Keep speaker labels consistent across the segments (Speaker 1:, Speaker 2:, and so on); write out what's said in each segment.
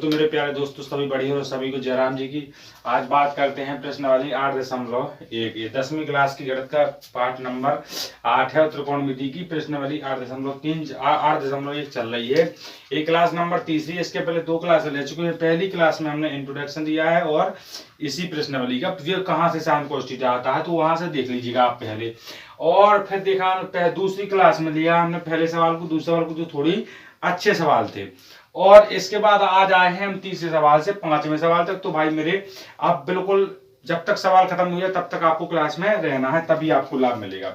Speaker 1: तो मेरे प्यारे दोस्तों सभी बढ़िया और सभी को जयराम जी की। आज बात करते हैं प्रश्नावली 8.1 ये 10वीं क्लास की गणित का पाठ नंबर 8 है और त्रिकोणमिति की प्रश्नावली 8.1 चल रही है। ये क्लास नंबर तीसरी। इसके पहले 2 क्लास ले चुके हैं। पहली क्लास में हमने इंट्रोडक्शन दिया है और इसी प्रश्नावली का कहाँ से साइन cos थीटा आता है तो वहां से देख लीजिएगा आप पहले। और फिर देखा दूसरी क्लास में लिया हमने पहले सवाल को, दूसरे सवाल को जो थोड़ी अच्छे सवाल थे। और इसके बाद आज आए हैं हम तीसरे सवाल से 5वें सवाल तक। तो भाई मेरे आप बिल्कुल जब तक सवाल खत्म हो जाए तब तक आपको क्लास में रहना है, तभी आपको लाभ मिलेगा।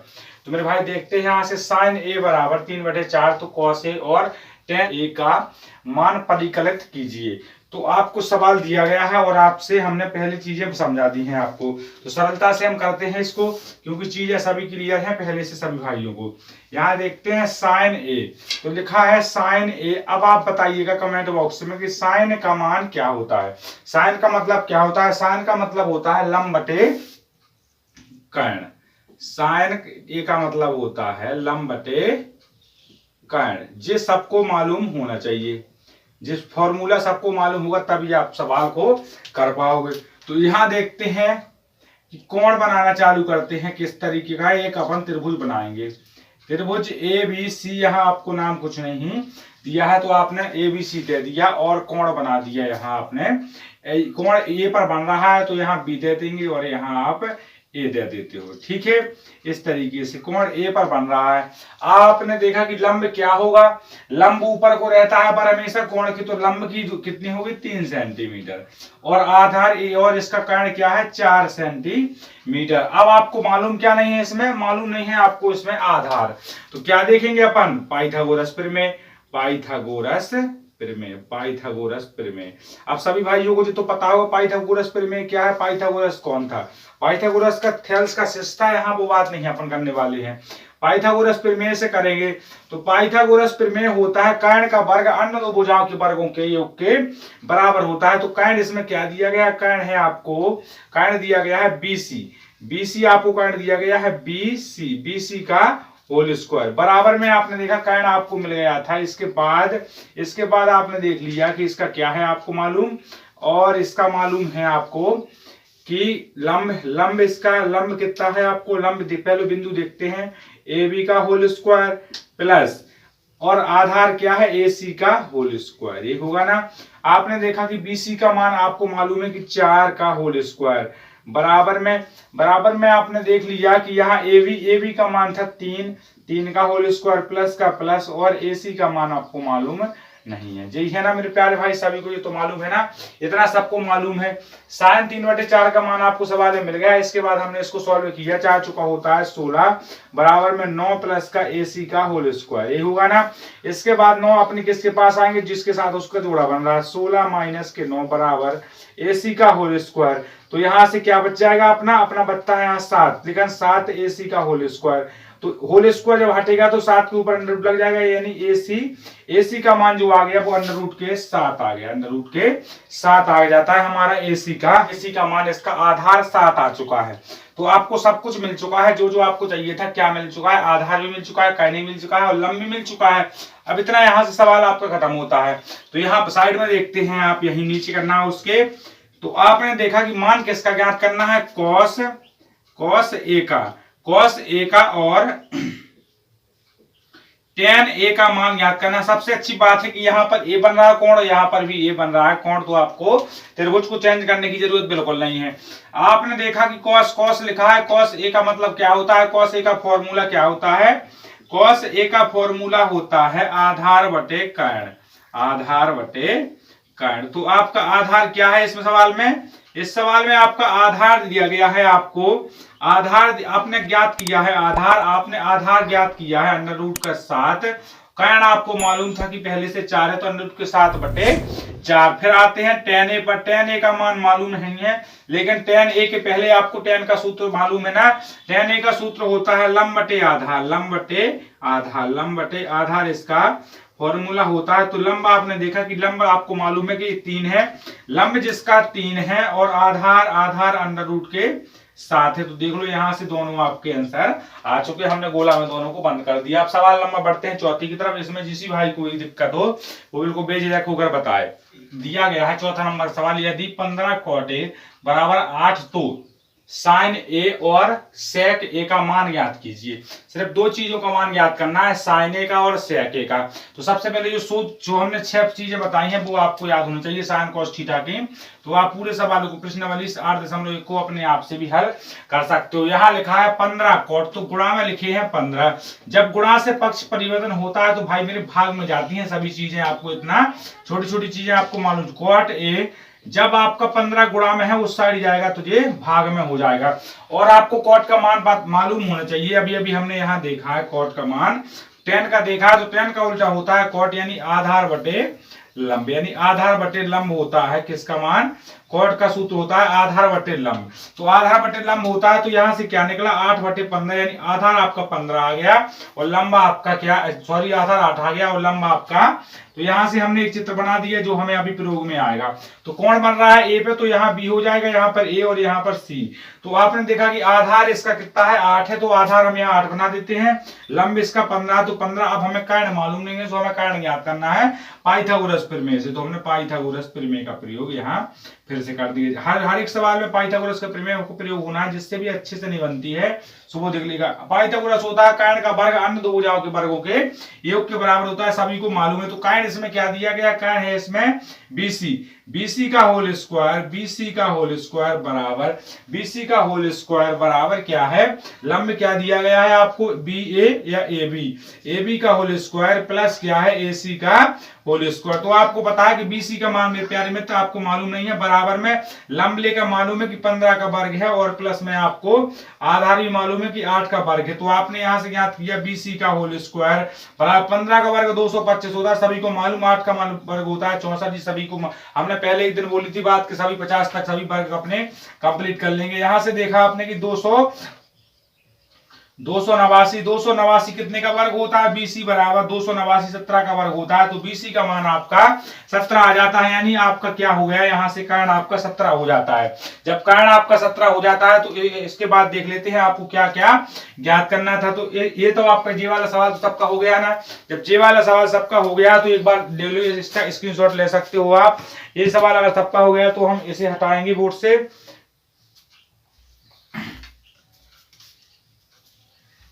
Speaker 1: तो मेरे भाई देखते हैं यहाँ से साइन ए बराबर 3/4 तो कॉस ए और tan ए का मान परिकलित कीजिए। तो आपको सवाल दिया गया है और आपसे हमने पहले चीजें समझा दी हैं आपको। तो सरलता से हम करते हैं इसको, क्योंकि चीजें सभी क्लियर हैं पहले से सभी भाइयों को। यहाँ देखते हैं साइन ए, तो लिखा है साइन ए। अब आप बताइएगा कमेंट बॉक्स में कि साइन का मान क्या होता है। साइन का मतलब क्या होता है? साइन का मतलब होता है लंब बटे कर्ण। साइन ए का मतलब होता है लंब बटे कर्ण। ये सबको मालूम होना चाहिए। जिस फॉर्मूला सबको मालूम होगा तभी आप सवाल को कर पाओगे। तो यहाँ देखते हैं कि कोण बनाना चालू करते हैं। किस तरीके का? एक अपन त्रिभुज बनाएंगे। त्रिभुज ए बी सी। यहाँ आपको नाम कुछ नहीं दिया है तो आपने ए बी सी दे दिया और कोण बना दिया। यहाँ आपने कोण ए पर बन रहा है तो यहाँ बी दे देंगे और यहाँ आप ए दे देते हो। ठीक है, इस तरीके से कोण ए पर बन रहा है। आपने देखा कि लंब क्या होगा? लंब ऊपर को रहता है पर हमेशा कोण की, तो लंब की कितनी होगी? 3 सेंटीमीटर। और आधार ए और इसका कर्ण क्या है? 4 सेंटीमीटर। अब आपको मालूम क्या नहीं है? इसमें मालूम नहीं है आपको इसमें आधार। तो क्या देखेंगे अपन? पाइथागोरस प्रमेय। पाइथागोरस प्रमेय, पाइथागोरस प्रमेय। अब सभी भाइयों को जो तो पता होगा पाइथागोरस प्रमेय क्या है। पाइथागोरस कौन था? पाइथागोरस का थेल्स का शिष्टा। यहाँ वो बात नहीं अपन करने वाले हैं। पाइथागोरस प्रमेय से करेंगे तो पाइथागोरस प्रमेय होता है कर्ण का वर्ग अन्य दो भुजाओं के वर्गों के योग के बराबर होता है। तो कर्ण इसमें क्या दिया गया? कर्ण है आपको, कर्ण दिया गया है बीसी। बीसी आपको कर्ण दिया गया है बीसी। बीसी का होल स्क्वायर बराबर में आपने देखा कर्ण आपको मिल गया था। इसके बाद आपने देख लिया कि इसका क्या है आपको मालूम, और इसका मालूम है आपको कि लंब इसका लंब कितना है आपको। लंब पहले बिंदु देखते हैं, ए बी का होल स्क्वायर प्लस और आधार क्या है? ए सी का होल स्क्वायर। ये होगा ना। आपने देखा कि बी सी का मान आपको मालूम है कि 4 का होल स्क्वायर बराबर में आपने देख लिया कि यहाँ ए बी का मान था 3 का होल स्क्वायर प्लस का प्लस और ए सी का मान आपको मालूम नहीं है। यही है ना मेरे प्यारे भाई, सभी को ये तो मालूम है ना, इतना सबको मालूम है। साइन 3/4 का मान आपको सवाल में मिल गया। इसके बाद हमने इसको सॉल्व किया। 4 चुका होता है 16 बराबर में 9 प्लस का ए सी का होल स्क्वायर। ये होगा ना। इसके बाद 9 अपने किसके पास आएंगे? जिसके साथ उसका जोड़ा बन रहा है। 16 माइनस के 9 बराबर ए सी का होल स्क्वायर। तो यहां से क्या बच जाएगा? अपना बचता है यहाँ 7, लेकिन 7 ए सी का होल स्क्वायर। तो होल स्क्वायर जब हटेगा तो 7 के ऊपर अंडर रूट लग जाएगा, यानी ए सी का मान जो आ गया वो अंडर रूट के 7 आ गया। अंडर रूट के 7 आ जाता है हमारा ए सी का मान। इसका आधार 7 आ चुका है। तो आपको सब कुछ मिल चुका है, जो आपको चाहिए था। क्या मिल चुका है? आधार भी मिल चुका है, कर्ण मिल चुका है और लंब भी मिल चुका है। अब इतना यहाँ से सवाल आपका खत्म होता है। तो यहाँ साइड में देखते हैं आप, यही नीचे करना है उसके। तो आपने देखा कि मान किसका ज्ञात करना है? कॉस ए का और tan ए का मान ज्ञात करना। सबसे अच्छी बात है कि यहाँ पर ए बन रहा है कोण, यहाँ पर भी ए बन रहा है कोण, तो आपको त्रिभुज को चेंज करने की जरूरत बिल्कुल नहीं है। आपने देखा कि कॉस लिखा है। कॉस ए का मतलब क्या होता है? कॉस ए का फॉर्मूला क्या होता है? कॉस ए का फॉर्मूला होता है आधार बटे कर्ण। आधार बटे कर्ण। तो आपका आधार क्या है इसमें सवाल में? इस सवाल में आपका आधार दिया गया है। आपको आधार आपने ज्ञात किया है। आपने आधार ज्ञात किया है अंडर रूट का 7। कर्ण आपको मालूम था कि पहले से 4 है तो अंडर रूट के 7 बटे 4। फिर आते हैं tan ए पर। tan ए का मान मालूम नहीं है, लेकिन tan ए के पहले आपको tan का सूत्र मालूम है ना। tan ए का सूत्र होता है लंब बटे आधार। लंब बटे आधार इसका फॉर्मूला होता है। तो लंब आपने देखा कि लंब आपको मालूम है कि 3 है। लंब जिसका 3 है और आधार अंडर रूट के 7 है। तो देख लो यहाँ से दोनों आपके आंसर आ चुके, हमने गोला में दोनों को बंद कर दिया। अब सवाल नंबर बढ़ते हैं चौथी की तरफ। इसमें जिस भाई को दिक्कत हो वो बिल्कुल बेझिझक होकर बताए। दिया गया है चौथा नंबर सवाल, यदि 15 cot A बराबर 8 तो साइन ए और सेक ए का मान ज्ञात कीजिए। सिर्फ दो चीजों का मान ज्ञात करना है, साइन ए का और सेक ए का। तो सबसे पहले जो हमने 6 चीजें बताई हैं वो आपको याद होनी चाहिए साइन कॉस थीटा की। तो आप पूरे सवाल को प्रश्नावली 8.1 को अपने आप से भी हल कर सकते हो। यहाँ लिखा है 15 cot, तो गुणा में लिखे हैं 15। जब गुणा से पक्ष परिवर्तन होता है तो भाई मेरे भाग में जाती हैं सभी चीजें। आपको इतना छोटी छोटी चीजें आपको मालूम। cot ए जब आपका 15 गुणा में है उस साइड जाएगा तो ये भाग में हो जाएगा। और आपको कॉट का मान मालूम होना चाहिए। अभी अभी हमने यहाँ देखा है कॉट का मान 10 का देखा है, तो 10 का उल्टा होता है कॉट, यानी आधार बटे लंब, यानी आधार बटे लंब होता है किसका मान, कॉट का सूत्र होता है आधार बटे लंब। तो आधार बटे लंब होता है, तो यहां से क्या निकला 8 बटे 15, यानी आधार आपका 15 आ गया और लंब आपका क्या, सॉरी आधार 8 आ गया और लंब आपका। तो यहां से हमने एक चित्र बना दिया जो हमें अभी प्रयोग में आएगा। तो कौन बन रहा है ए पे, तो यहाँ बी हो जाएगा, यहाँ पर ए और यहाँ पर सी। तो आपने देखा कि आधार इसका कितना है 8 है, तो आधार हम यहाँ 8 बना देते हैं। लंब इसका 15, तो 15। अब हमें कर्ण मालूम नहीं है तो हमें कर्ण ज्ञात करना है पाइथागोरस प्रमेय से। तो हमने पाइथागोरस प्रमेय का प्रयोग यहाँ फिर से कर दिए। हर एक सवाल में पाइथागोरस का प्रमेय को प्रयोग होना है, जिससे भी अच्छे से नहीं बनती है। सुबह देख लीजिएगा, पाइथागोरस होता है कर्ण का वर्ग अन्य दो भुजाओं के वर्गों के योग के बराबर होता है, सभी को मालूम है। तो कर्ण इसमें क्या दिया गया, कर्ण है इसमें BC, BC का होल स्क्वायर, BC का होल स्क्वायर बराबर, BC का होल स्क्वायर बराबर क्या है, लंब क्या दिया गया है आपको BA या AB, AB का होल स्क्वायर प्लस क्या है AC का होल स्क्वायर। तो आपको पता है कि BC का मान मेरे प्यारे मित्र आपको मालूम नहीं है, बराबर में लंब लेकर मालूम है कि 15 का वर्ग है और प्लस में आपको आधार भी मालूम है कि 8 का वर्ग है। तो आपने यहां से ज्ञात किया BC का होल स्क्वायर बराबर 15 का वर्ग 225 होता है, सभी को मालूम। 8 का वर्ग होता है 64, सभी को हमने पहले एक दिन बोली थी बात कि सभी 50 तक सभी वर्ग अपने कंप्लीट कर लेंगे। यहां से देखा आपने कि 289 कितने का वर्ग होता है, BC बराबर 289 17 का वर्ग होता है। तो BC का मान आपका 17 आ जाता है, यानी आपका क्या हो गया, यहाँ से कर्ण आपका 17 हो जाता है। जब कर्ण आपका 17 हो जाता है तो इसके बाद देख लेते हैं आपको क्या क्या ज्ञात करना था। तो ये तो आपका जे वाला सवाल तो सबका हो गया ना। जब जे वाला सवाल सबका हो गया तो एक बार इसका स्क्रीनशॉट ले सकते हो आप। ये सवाल अगर सबका हो गया तो हम इसे हटाएंगे बोर्ड से।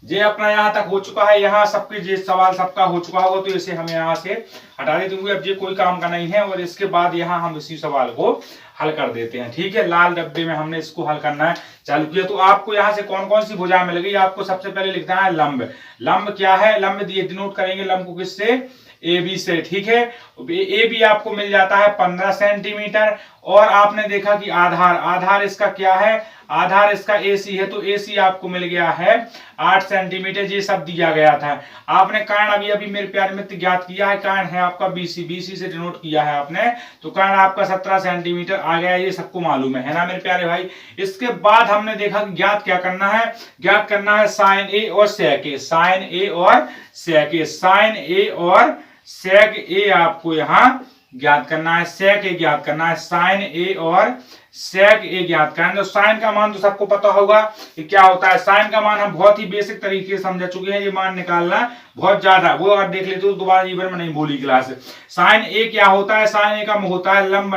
Speaker 1: ये अपना यहाँ तक हो चुका है, यहाँ सबके ये सवाल सबका हो चुका होगा, तो इसे हम यहाँ से हटा देते हैं। अब ये कोई काम का नहीं है और इसके बाद यहाँ हम इसी सवाल को हल कर देते हैं। ठीक है, लाल डब्बे में हमने इसको हल करना है चालू किया। तो आपको यहाँ से कौन कौन सी भुजा मिल गई, आपको सबसे पहले लिखना है लंब। लंब क्या है, लंब डिनोट करेंगे लंब को किससे, AB से। ठीक है, AB आपको मिल जाता है 15 सेंटीमीटर। और आपने देखा कि आधार इसका क्या है, आधार इसका AC है, तो AC आपको मिल गया है 8 सेंटीमीटर। ये सब दिया गया था। आपने कर्ण अभी अभी मेरे प्यारे मित्र ज्ञात किया है, कर्ण है आपका BC से डिनोट किया है आपने, तो कर्ण आपका 17 सेंटीमीटर आ गया, ये सबको मालूम है ना मेरे प्यारे भाई। इसके बाद हमने देखा कि ज्ञात क्या करना है, ज्ञात करना है साइन A और सेक A, साइन A और सेक A, साइन A और सेक A आपको यहाँ ज्ञात करना है, सेक A ज्ञात करना है, साइन A और सेक A ज्ञात करना है। तो साइन का मान तो सबको पता होगा कि क्या होता है, साइन का मान हम बहुत ही बेसिक तरीके से समझ चुके हैं। ये मान निकालना बहुत ज्यादा, वो अगर देख लेते हो तो दोबारा जीवन में नहीं बोली क्लास। साइन A क्या होता है, साइन A का होता है लंब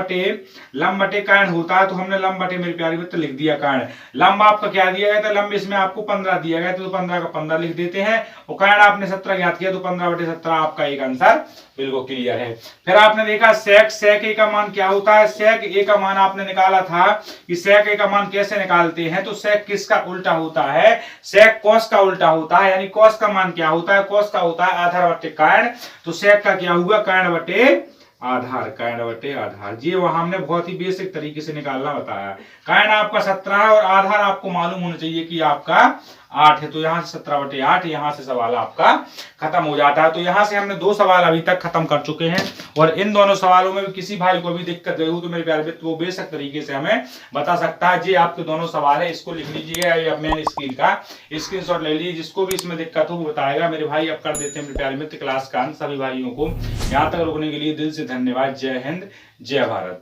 Speaker 1: बटे कर्ण होता है। तो हमने लंब बटे मेरे प्यारे मित्र लिख दिया कर्ण। लंब आपका क्या दिया गया था, लंब इसमें आपको 15 दिया गया, तो 15 का 15 लिख देते हैं। और कर्ण आपने 17 ज्ञात किया, तो 15 बटे 17 आपका एक आंसर बिल्कुल क्लियर है। फिर आपने देखा सेक A का मान क्या होता है, सेक A का मान आपने निकाला था कि सेक A का मान कैसे निकालते हैं। तो सेक किसका उल्टा होता है, सेक कॉस का उल्टा होता है, यानी कॉस का मान क्या होता है, कॉस का होता है आधार बटे कर्ण। तो सेक का क्या हुआ, कर्ण बटे आधार, कर्ण बटे आधार। ये वहां हमने बहुत ही बेसिक तरीके से निकालना बताया। कर्ण आपका 17 है और आधार आपको मालूम होना चाहिए कि आपका 8 है, तो यहाँ से 17 बटे 8, यहाँ से सवाल आपका खत्म हो जाता है। तो यहाँ से हमने 2 सवाल अभी तक खत्म कर चुके हैं। और इन दोनों सवालों में भी किसी भाई को भी दिक्कत रही हो तो मेरे प्यारे मित्र वो बेसिक तरीके से हमें बता सकता है। जी आपके दोनों सवाल है, इसको लिख लीजिएगा, मेन स्क्रीन का स्क्रीनशॉट ले लीजिए। जिसको भी इसमें दिक्कत हो वो बताएगा। मेरे भाई अब कर देते हैं मेरे प्यारे मित्र क्लास का अंत। सभी भाइयों को यहाँ तक रुकने के लिए दिल से धन्यवाद। जय हिंद, जय भारत।